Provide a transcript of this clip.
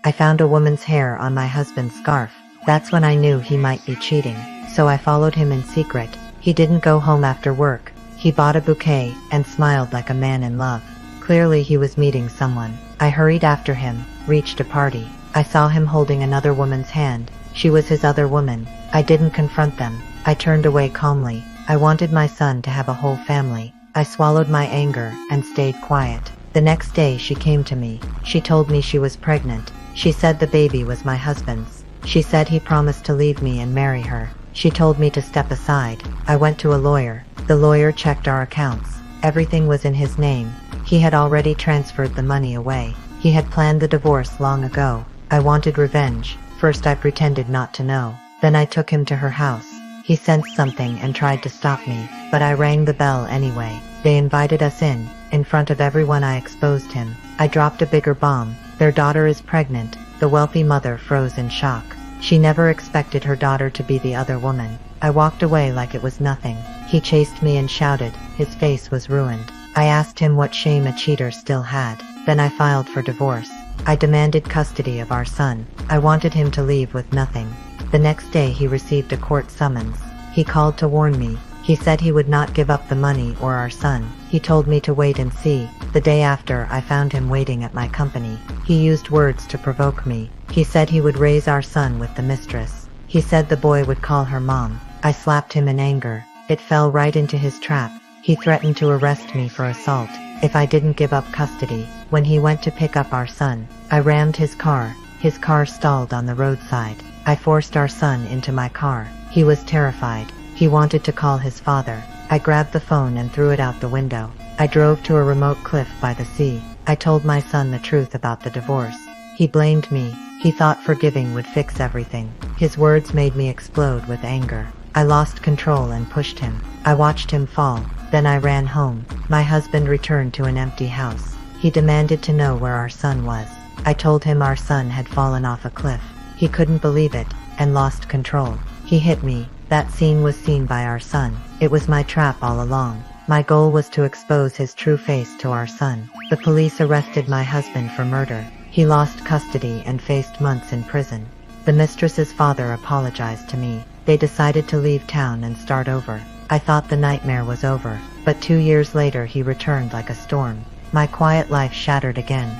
I found a woman's hair on my husband's scarf. That's when I knew he might be cheating. So I followed him in secret. He didn't go home after work. He bought a bouquet and smiled like a man in love. Clearly he was meeting someone. I hurried after him, reached a party. I saw him holding another woman's hand. She was his other woman. I didn't confront them. I turned away calmly. I wanted my son to have a whole family. I swallowed my anger and stayed quiet. The next day she came to me. She told me she was pregnant. She said the baby was my husband's. She said he promised to leave me and marry her. She told me to step aside. I went to a lawyer. The lawyer checked our accounts. Everything was in his name. He had already transferred the money away. He had planned the divorce long ago. I wanted revenge. First I pretended not to know. Then I took him to her house. He sensed something and tried to stop me, but I rang the bell anyway. They invited us in. In front of everyone I exposed him. I dropped a bigger bomb. Their daughter is pregnant. The wealthy mother froze in shock. She never expected her daughter to be the other woman. I walked away like it was nothing. He chased me and shouted. His face was ruined. I asked him what shame a cheater still had. Then I filed for divorce. I demanded custody of our son. I wanted him to leave with nothing. The next day he received a court summons. He called to warn me. He said he would not give up the money or our son. He told me to wait and see. The day after, I found him waiting at my company. He used words to provoke me. He said he would raise our son with the mistress. He said the boy would call her mom. I slapped him in anger. It fell right into his trap. He threatened to arrest me for assault if I didn't give up custody. When he went to pick up our son, I rammed his car. His car stalled on the roadside. I forced our son into my car. He was terrified. He wanted to call his father. I grabbed the phone and threw it out the window. I drove to a remote cliff by the sea. I told my son the truth about the divorce. He blamed me. He thought forgiving would fix everything. His words made me explode with anger. I lost control and pushed him. I watched him fall. Then I ran home. My husband returned to an empty house. He demanded to know where our son was. I told him our son had fallen off a cliff. He couldn't believe it and lost control. He hit me. That scene was seen by our son. It was my trap all along. My goal was to expose his true face to our son. The police arrested my husband for murder. He lost custody and faced months in prison. The mistress's father apologized to me. They decided to leave town and start over. I thought the nightmare was over, but 2 years later he returned like a storm. My quiet life shattered again.